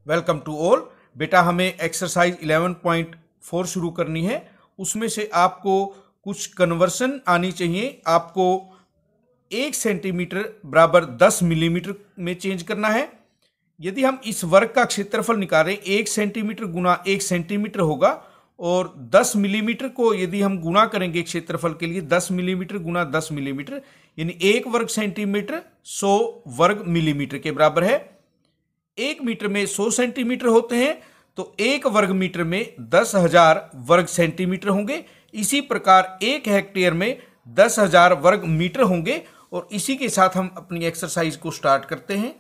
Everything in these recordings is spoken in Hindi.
Welcome to all. बेटा हमें एक्सरसाइज 11.4 शुरू करनी है। उसमें से आपको कुछ कन्वर्सन आनी चाहिए। आपको 1 सेंटीमीटर बराबर 10 मिलीमीटर में चेंज करना है। यदि हम इस वर्ग का क्षेत्रफल निकालें 1 सेंटीमीटर गुना 1 सेंटीमीटर होगा, और 10 मिलीमीटर को यदि हम गुना करेंगे क्षेत्रफल के लिए 10 मिलीमीटर गुना 10 मिलीमीटर यानी 1 वर्ग सेंटीमीटर 100 वर्ग मिलीमीटर के बराबर है। 1 मीटर में 100 सेंटीमीटर होते हैं, तो 1 वर्ग मीटर में 10,000 वर्ग सेंटीमीटर होंगे। इसी प्रकार 1 हेक्टेयर में 10,000 वर्ग मीटर होंगे। और इसी के साथ हम अपनी एक्सरसाइज को स्टार्ट करते हैं।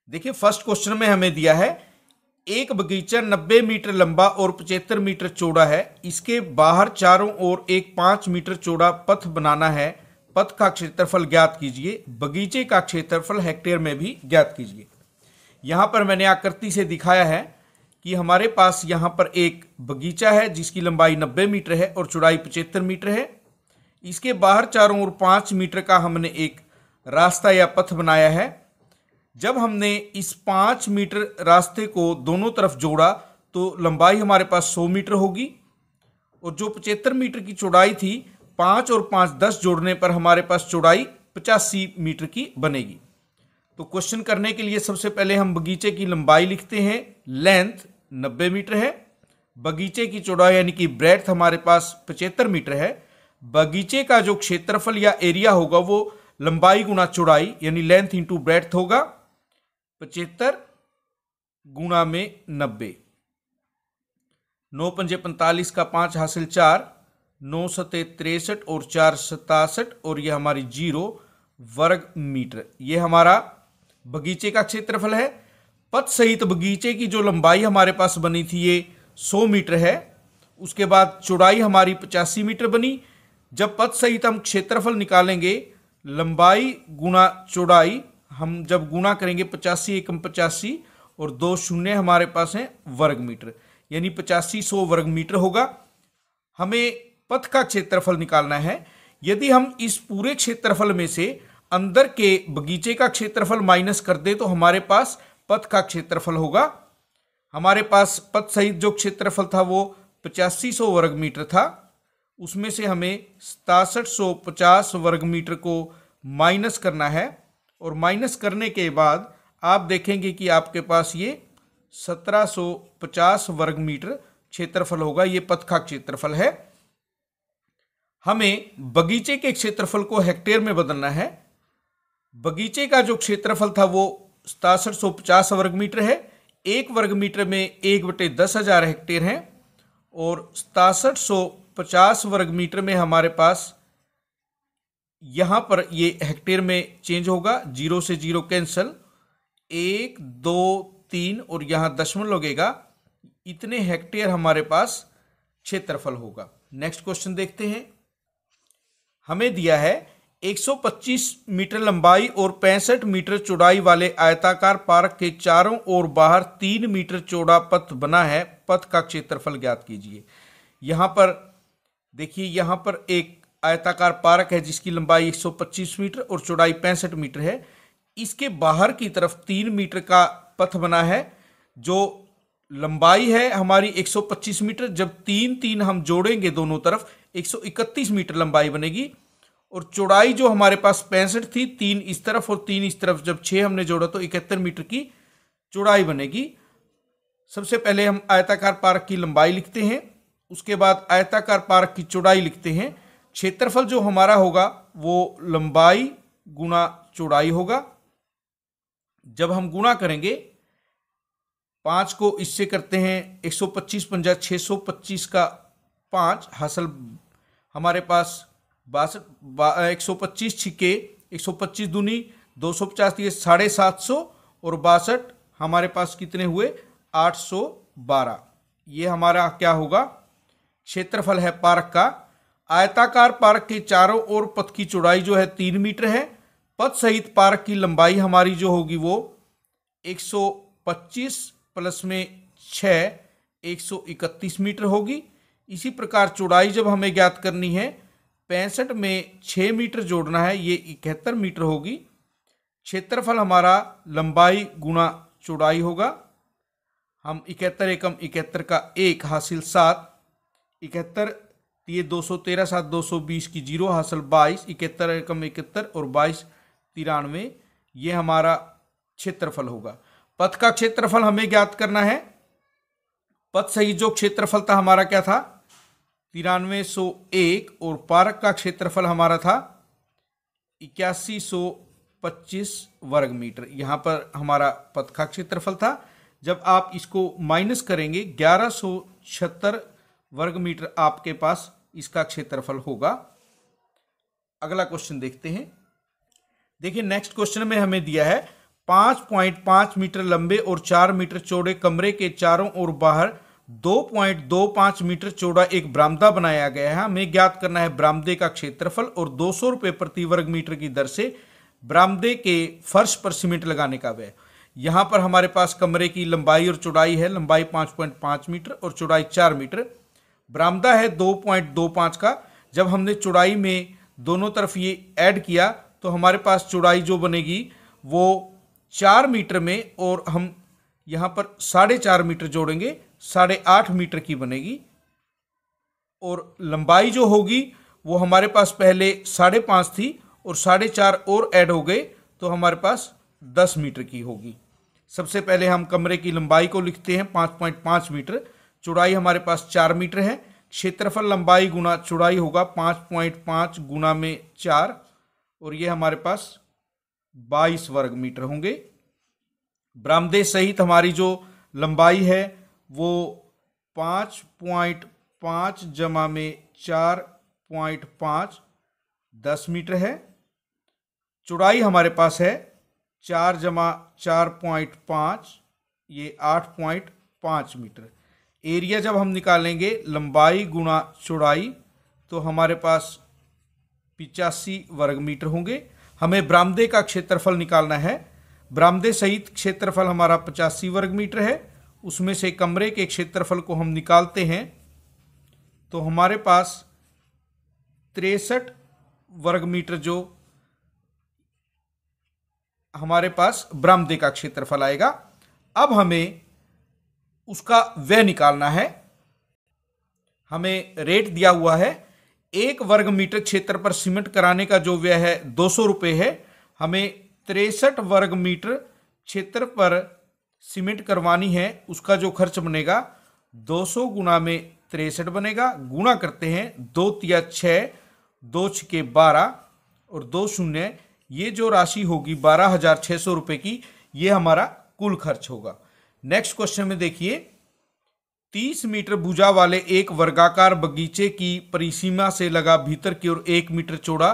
देखिए, फर्स्ट क्वेश्चन में हमें दिया है एक बगीचा 90 मीटर लंबा और 75 मीटर चौड़ा है। इसके बाहर चारों ओर एक 5 मीटर चौड़ा पथ बनाना है। पथ का क्षेत्रफल ज्ञात कीजिए। बगीचे का क्षेत्रफल हेक्टेयर में भी ज्ञात कीजिए। यहाँ पर मैंने आकृति से दिखाया है कि हमारे पास यहाँ पर एक बगीचा है जिसकी लंबाई 90 मीटर है और चौड़ाई 75 मीटर है। इसके बाहर चारों ओर 5 मीटर का हमने एक रास्ता या पथ बनाया है। जब हमने इस 5 मीटर रास्ते को दोनों तरफ जोड़ा तो लंबाई हमारे पास 100 मीटर होगी, और जो 75 मीटर की चौड़ाई थी 5 और 5 10 जोड़ने पर हमारे पास चौड़ाई 85 मीटर की बनेगी। तो क्वेश्चन करने के लिए सबसे पहले हम बगीचे की लंबाई लिखते हैं। लेंथ 90 मीटर है। बगीचे की चौड़ाई यानी कि ब्रेड्थ हमारे पास 75 मीटर है। बगीचे का जो क्षेत्रफल या एरिया होगा वो लंबाई गुना चौड़ाई यानी लेंथ इंटू ब्रेड्थ होगा। 75 गुना में 90, 9 पंजे 45 का 5 हासिल 4, 9 सते 63 और 4 67 और यह हमारी 0 वर्ग मीटर। ये हमारा बगीचे का क्षेत्रफल है। पथ सहित बगीचे की जो लंबाई हमारे पास बनी थी ये 100 मीटर है। उसके बाद चौड़ाई हमारी 85 मीटर बनी। जब पथ सहित हम क्षेत्रफल निकालेंगे, लंबाई गुना चौड़ाई हम जब गुना करेंगे 85 एकम 85 और 2 शून्य हमारे पास हैं वर्ग मीटर, यानी 85 100 वर्ग मीटर होगा। हमें पथ का क्षेत्रफल निकालना है। यदि हम इस पूरे क्षेत्रफल में से अंदर के बगीचे का क्षेत्रफल माइनस कर दे तो हमारे पास पथ का क्षेत्रफल होगा। हमारे पास पथ सहित जो क्षेत्रफल था वो 85 100 वर्ग मीटर था। उसमें से हमें 6750 वर्ग मीटर को माइनस करना है, और माइनस करने के बाद आप देखेंगे कि आपके पास ये 1750 वर्ग मीटर क्षेत्रफल होगा। ये पथ का क्षेत्रफल है। हमें बगीचे के क्षेत्रफल को हेक्टेयर में बदलना है। बगीचे का जो क्षेत्रफल था वो 6750 वर्ग मीटर है। 1 वर्ग मीटर में 1/10,000 हेक्टेयर है, और 6750 वर्ग मीटर में हमारे पास यहाँ पर ये हेक्टेयर में चेंज होगा। 0 से 0 कैंसल, 1 2 3 और यहाँ दशमलव लगेगा। इतने हेक्टेयर हमारे पास क्षेत्रफल होगा। नेक्स्ट क्वेश्चन देखते हैं। हमें दिया है 125 मीटर लंबाई और 65 मीटर चौड़ाई वाले आयताकार पार्क के चारों ओर बाहर 3 मीटर चौड़ा पथ बना है। पथ का क्षेत्रफल ज्ञात कीजिए। यहाँ पर देखिए, यहाँ पर एक आयताकार पार्क है जिसकी लंबाई 125 मीटर और चौड़ाई 65 मीटर है। इसके बाहर की तरफ 3 मीटर का पथ बना है। जो लंबाई है हमारी 125 मीटर, जब 3 हम जोड़ेंगे दोनों तरफ 131 मीटर लंबाई बनेगी। और चौड़ाई जो हमारे पास 65 थी, 3 इस तरफ और 3 इस तरफ, जब 6 हमने जोड़ा तो 71 मीटर की चौड़ाई बनेगी। सबसे पहले हम आयताकार पार्क की लंबाई लिखते हैं, उसके बाद आयताकार पार्क की चौड़ाई लिखते हैं। क्षेत्रफल जो हमारा होगा वो लंबाई गुना चौड़ाई होगा। जब हम गुना करेंगे 5 को इससे करते हैं 125 पंजा 625 का 5 हासिल हमारे पास 125 छिके 125 दूनी 250 दिए 750 और 62 हमारे पास कितने हुए 812। ये हमारा क्या होगा क्षेत्रफल है पार्क का। आयताकार पार्क के चारों ओर पथ की चौड़ाई जो है 3 मीटर है। पथ सहित पार्क की लंबाई हमारी जो होगी वो 125 प्लस में 6 131 मीटर होगी। इसी प्रकार चौड़ाई जब हमें ज्ञात करनी है 65 में 6 मीटर जोड़ना है, ये 71 मीटर होगी। क्षेत्रफल हमारा लंबाई गुना चौड़ाई होगा। हम 71 एकम 71 का 1 हासिल 7, 71 ये 213 7 220 की 0 हासिल 22, 71 एकम 71 और 22 93, ये हमारा क्षेत्रफल होगा। पथ का क्षेत्रफल हमें ज्ञात करना है। पथ सहित जो क्षेत्रफल था हमारा क्या था 9301 और पार्क का क्षेत्रफल हमारा था 8125 वर्ग मीटर। यहाँ पर हमारा पथ का क्षेत्रफल था। जब आप इसको माइनस करेंगे 1176 वर्ग मीटर आपके पास इसका क्षेत्रफल होगा। अगला क्वेश्चन देखते हैं। देखिए नेक्स्ट क्वेश्चन में हमें दिया है 5.5 मीटर लंबे और 4 मीटर चौड़े कमरे के चारों ओर बाहर 2.25 मीटर चौड़ा एक बरामदा बनाया गया है। हमें ज्ञात करना है बरामदे का क्षेत्रफल और 200 रुपये प्रति वर्ग मीटर की दर से बरामदे के फर्श पर सीमेंट लगाने का व्यय। यहाँ पर हमारे पास कमरे की लंबाई और चौड़ाई है, लंबाई 5.5 मीटर और चौड़ाई 4 मीटर। बरामदा है 2.25 का। जब हमने चौड़ाई में दोनों तरफ ये ऐड किया तो हमारे पास चौड़ाई जो बनेगी वो 4 मीटर में, और हम यहाँ पर 4.5 मीटर जोड़ेंगे 8.5 मीटर की बनेगी। और लंबाई जो होगी वो हमारे पास पहले 5.5 थी और 4.5 और ऐड हो गए तो हमारे पास 10 मीटर की होगी। सबसे पहले हम कमरे की लंबाई को लिखते हैं 5.5 मीटर, चौड़ाई हमारे पास 4 मीटर है। क्षेत्रफल लंबाई गुना चौड़ाई होगा 5.5 गुना में 4 और ये हमारे पास 22 वर्ग मीटर होंगे। बरामदे सहित हमारी जो लंबाई है वो 5.5 जमा में 4.5 10 मीटर है। चौड़ाई हमारे पास है 4 जमा 4.5 ये 8.5 मीटर। एरिया जब हम निकालेंगे लंबाई गुना चौड़ाई तो हमारे पास 85 वर्ग मीटर होंगे। हमें बरामदे का क्षेत्रफल निकालना है। बरामदे सहित क्षेत्रफल हमारा 85 वर्ग मीटर है। उसमें से कमरे के क्षेत्रफल को हम निकालते हैं तो हमारे पास 63 वर्ग मीटर जो हमारे पास बरामदे का क्षेत्रफल आएगा। अब हमें उसका व्यय निकालना है। हमें रेट दिया हुआ है 1 वर्ग मीटर क्षेत्र पर सीमेंट कराने का जो व्यय है 200 रुपये है। हमें 63 वर्ग मीटर क्षेत्र पर सीमेंट करवानी है, उसका जो खर्च बनेगा 200 गुना में 63 बनेगा। गुणा करते हैं 2 तिया 6, 2 छके 12 और 2 शून्य, ये जो राशि होगी 12,600 रुपये की, ये हमारा कुल खर्च होगा। नेक्स्ट क्वेश्चन में देखिए 30 मीटर भुजा वाले एक वर्गाकार बगीचे की परिसीमा से लगा भीतर की ओर 1 मीटर चौड़ा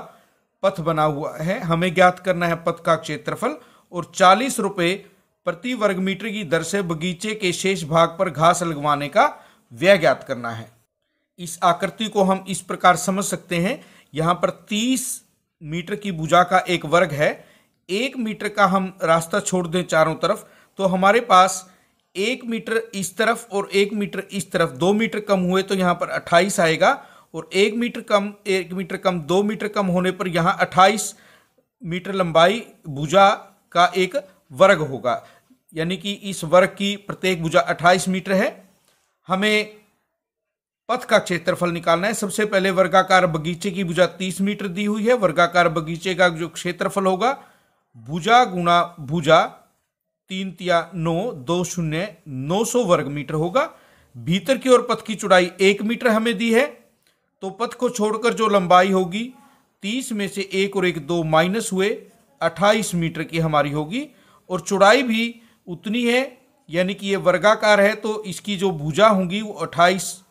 पथ बना हुआ है। हमें ज्ञात करना है पथ का क्षेत्रफल और 40 रुपये प्रति वर्ग मीटर की दर से बगीचे के शेष भाग पर घास लगवाने का व्यय ज्ञात करना है। इस आकृति को हम इस प्रकार समझ सकते हैं। यहाँ पर 30 मीटर की भुजा का एक वर्ग है, 1 मीटर का हम रास्ता छोड़ दें चारों तरफ तो हमारे पास 1 मीटर इस तरफ और 1 मीटर इस तरफ, 2 मीटर कम हुए तो यहाँ पर 28 आएगा और 1 मीटर कम 2 मीटर कम होने पर यहाँ 28 मीटर लंबाई भुजा का एक वर्ग होगा। यानी कि इस वर्ग की प्रत्येक भुजा 28 मीटर है। हमें पथ का क्षेत्रफल निकालना है। सबसे पहले वर्गाकार बगीचे की भुजा 30 मीटर दी हुई है। वर्गाकार बगीचे का जो क्षेत्रफल होगा भुजा गुना भुजा 3 तिया 9, 2 शून्य 900 वर्ग मीटर होगा। भीतर की ओर पथ की चौड़ाई 1 मीटर हमें दी है तो पथ को छोड़कर जो लंबाई होगी 30 में से 1 और 1 2 माइनस हुए 28 मीटर की हमारी होगी और चौड़ाई भी उतनी है। यानी कि ये वर्गाकार है तो इसकी जो भुजा होंगी वो 28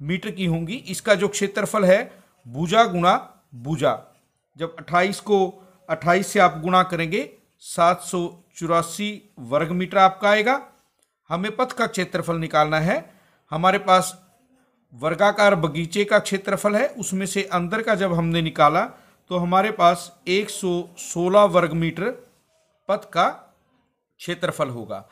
मीटर की होंगी। इसका जो क्षेत्रफल है भुजा गुना भुजा, जब 28 को 28 से आप गुणा करेंगे 784 वर्ग मीटर आपका आएगा। हमें पथ का क्षेत्रफल निकालना है। हमारे पास वर्गाकार बगीचे का क्षेत्रफल है, उसमें से अंदर का जब हमने निकाला तो हमारे पास 116 वर्ग मीटर पथ का क्षेत्रफल होगा।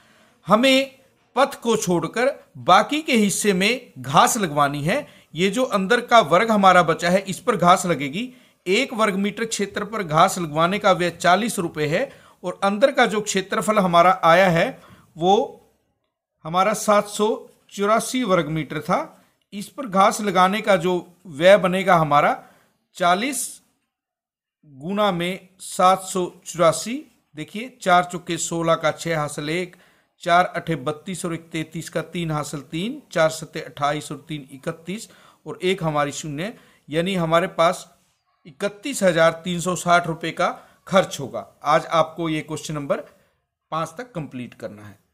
हमें पथ को छोड़कर बाकी के हिस्से में घास लगवानी है। ये जो अंदर का वर्ग हमारा बचा है इस पर घास लगेगी। 1 वर्ग मीटर क्षेत्र पर घास लगवाने का व्यय 40 रुपये है और अंदर का जो क्षेत्रफल हमारा आया है वो हमारा 784 वर्ग मीटर था। इस पर घास लगाने का जो व्यय बनेगा हमारा 40 गुना में 784। देखिए 4 चौके 16 का 6 हासिल 1, 4 अठे 32 और 1 33 का 3 हासिल 3, 4 सत्ते 28 और 3 31 और 1 हमारी शून्य, यानी हमारे पास 31,360 रुपये का खर्च होगा। आज आपको ये क्वेश्चन नंबर 5 तक कंप्लीट करना है।